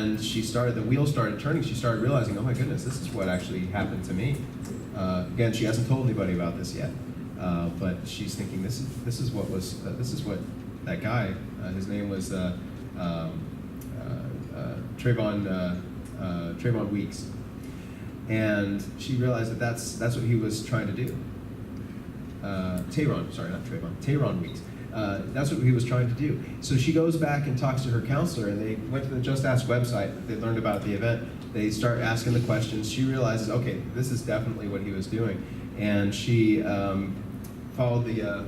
And the wheels started turning. She started realizing, oh my goodness, this is what actually happened to me. Again, she hasn't told anybody about this yet, but she's thinking this is what that guy. His name was Trayvon Weeks, and she realized that that's what he was trying to do. Tayron Weeks. That's what he was trying to do. So she goes back and talks to her counselor, and they went to the Just Ask website. They learned about the event. They start asking the questions. She realizes, okay, this is definitely what he was doing, and she followed the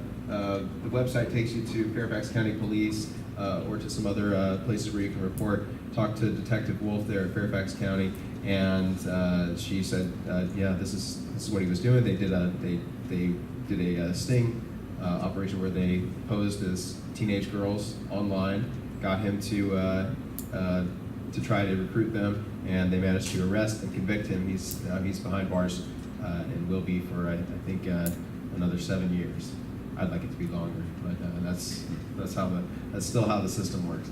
website. Takes you to Fairfax County Police or to some other places where you can report. Talk to Detective Wolf there at Fairfax County, and she said, yeah, this is what he was doing. They did a sting operation where they posed as teenage girls online, got him to try to recruit them, and they managed to arrest and convict him. He's behind bars and will be for I think another 7 years. I'd like it to be longer, but that's still how the system works.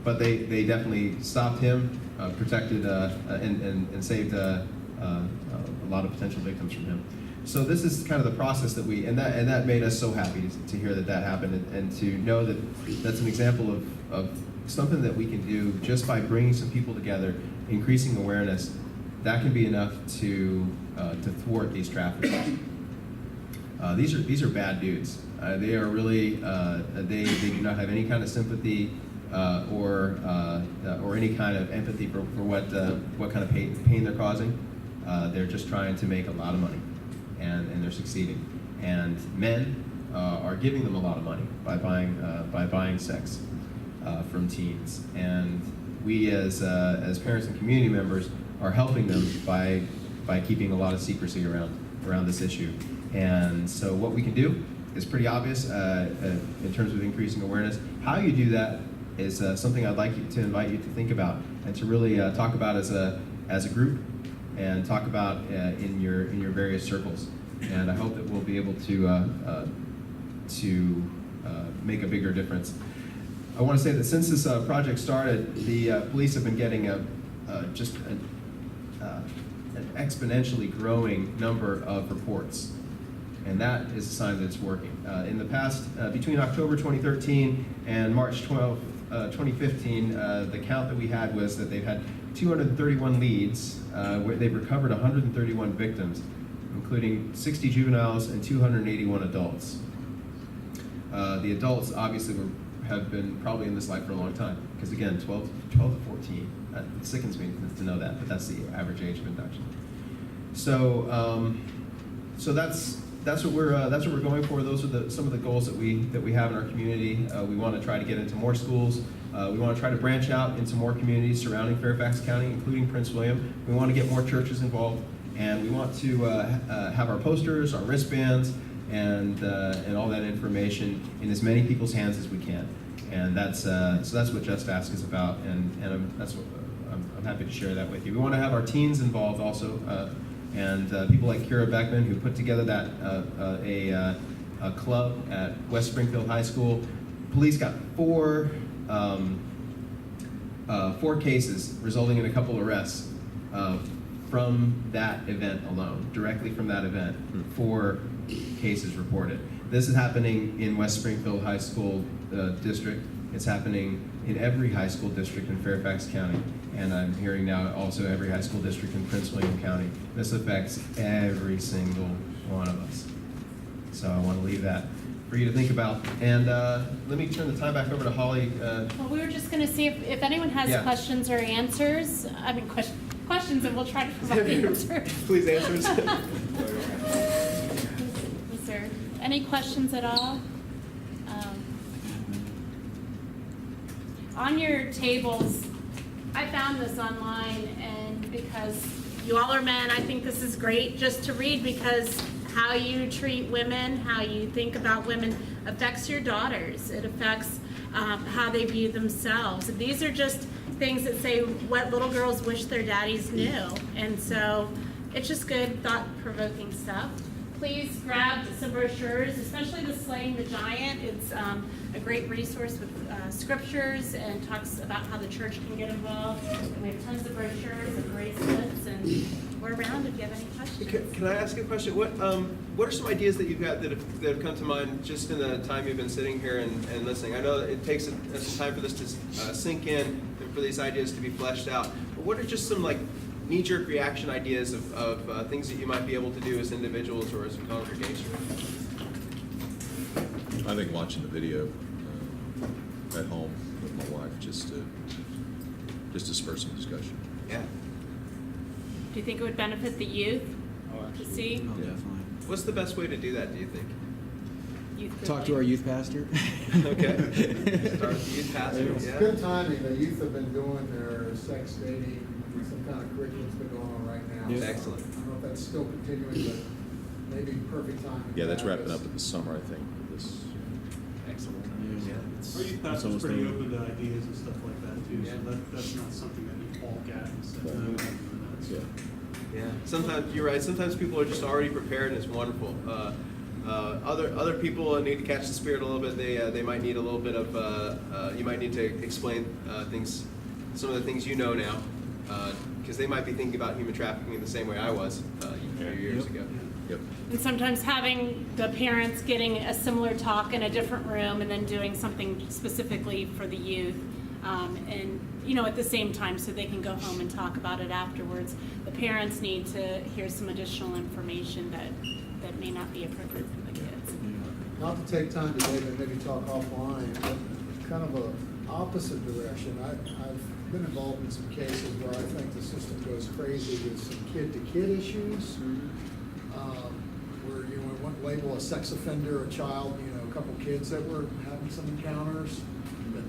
But they definitely stopped him, protected and saved a lot of potential victims from him. So this is kind of the process that that made us so happy to hear that happened, and to know that that's an example of something that we can do just by bringing some people together, increasing awareness. That can be enough to thwart these traffickers. These are bad dudes. They are really they do not have any kind of sympathy or any kind of empathy for what kind of pain they're causing. They're just trying to make a lot of money, and they're succeeding. And men are giving them a lot of money by buying sex from teens. And we as parents and community members are helping them by keeping a lot of secrecy around this issue. And so what we can do is pretty obvious in terms of increasing awareness. How you do that is something I'd like to invite you to think about and to really talk about as a group, and talk about in your various circles. And I hope that we'll be able to make a bigger difference. I want to say that since this project started, the police have been getting just an exponentially growing number of reports. And that is a sign that it's working. In the past, between October 2013 and March 12, 2015, the count that we had was that they've had 231 leads, where they've recovered 131 victims, including 60 juveniles and 281 adults. The adults obviously have been probably in this life for a long time, because again, 12 to 14. It sickens me to know that, but that's the average age of induction. So, so that's what we're going for. Those are some of the goals that we have in our community. We want to try to get into more schools. We want to try to branch out into more communities surrounding Fairfax County, including Prince William. We want to get more churches involved, and we want to have our posters, our wristbands, and all that information in as many people's hands as we can. And so that's what Just Ask is about, and that's what I'm happy to share that with you. We want to have our teens involved also. And people like Kira Beckman, who put together that a club at West Springfield High School. Police got four cases resulting in a couple arrests from that event alone, directly from that event. 4 cases reported. This is happening in West Springfield High School district. It's happening in every high school district in Fairfax County. And I'm hearing now also every high school district in Prince William County. This affects every single one of us. So I want to leave that for you to think about. And let me turn the time back over to Holly. Well, we were just going to see if anyone has questions or answers. I mean, questions, and we'll try to provide the answers. Please answer us. Is there any questions at all? On your tables, I found this online, and because you all are men, I think this is great just to read, because how you treat women, how you think about women affects your daughters. It affects how they view themselves. These are just things that say what little girls wish their daddies knew. And so it's just good, thought-provoking stuff. please grab some brochures, especially the Slaying the Giant. It's a great resource with scriptures and talks about how the church can get involved. And we have tons of brochures and bracelets, and we're around if you have any questions. Can I ask a question? What are some ideas that you've got that have come to mind just in the time you've been sitting here and listening? I know it takes some time for this to sink in and for these ideas to be fleshed out. But what are just some like knee-jerk reaction ideas of things that you might be able to do as individuals or as a congregation? I think watching the video at home with my wife just to spur some discussion. Yeah. Do you think it would benefit the youth to see? Oh, Yeah. definitely. What's the best way to do that, do you think? Youth group Talk to like- our youth pastor. Okay. Start with the youth pastor, It's yeah. good timing, the youth have been doing their sex dating, some kind of curriculum's been going on right now. Yeah. So Excellent. I don't know if that's still continuing, but maybe perfect timing. Yeah, that's to have wrapping this. up in the summer, I think. This. Excellent. Yeah. Yeah. Our youth It's pastor's almost pretty over. open to ideas and stuff like that too, Yeah. so that's not something that you balk at and say, Right. no, we're not doing that. So, Yeah. Yeah, sometimes, you're right, sometimes people are just already prepared and it's wonderful. Other people need to catch the spirit a little bit. They might need a little bit of, you might need to explain things, some of the things you know now, because they might be thinking about human trafficking in the same way I was a few years ago. Yep. And sometimes having the parents getting a similar talk in a different room and then doing something specifically for the youth. And, you know, at the same time, so they can go home and talk about it afterwards. The parents need to hear some additional information that may not be appropriate for the kids. Not to take time today, but maybe talk offline, but kind of a opposite direction. I've been involved in some cases where I think the system goes crazy with some kid-to-kid issues. Where, you know, we wouldn't label a sex offender, a child, you know, a couple kids that were having some encounters. But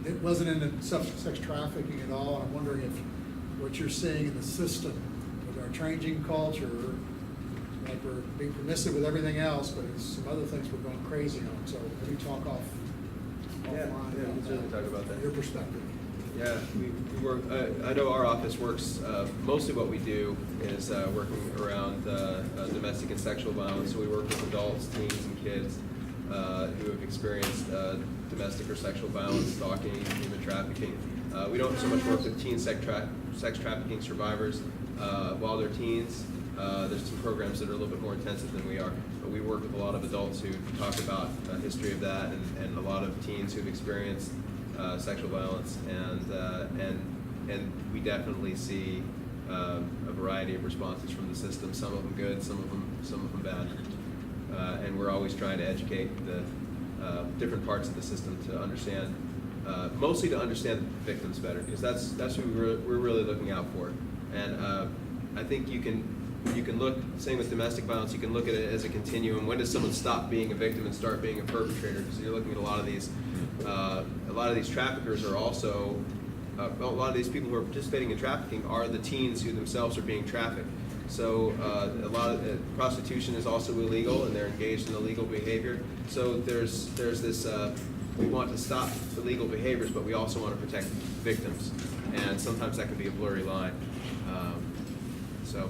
it wasn't in the sex trafficking at all. I'm wondering if what you're seeing in the system with our changing culture, like we're being permissive with everything else, but it's some other things we're going crazy on. So maybe talk offline Yeah, about we can certainly talk about that. Your perspective. Yeah, we work, I know our office works, mostly what we do is working around domestic and sexual violence. So we work with adults, teens, and kids who have experienced domestic or sexual violence, stalking, human trafficking. We don't so much work with teen sex trafficking survivors while they're teens. There's some programs that are a little bit more intensive than we are. But we work with a lot of adults who talk about a history of that and a lot of teens who've experienced sexual violence, and we definitely see a variety of responses from the system. Some of them good, some of them bad, and we're always trying to educate the different parts of the system to understand, mostly to understand the victims better, because that's who we're really looking out for. And I think you can look, same with domestic violence, you can look at it as a continuum. When does someone stop being a victim and start being a perpetrator? Because you're looking at a lot of these traffickers are also, a lot of these people who are participating in trafficking are the teens who themselves are being trafficked. So a lot of prostitution is also illegal, and they're engaged in illegal behavior. So there's this, we want to stop illegal behaviors, but we also want to protect victims. And sometimes that can be a blurry line. So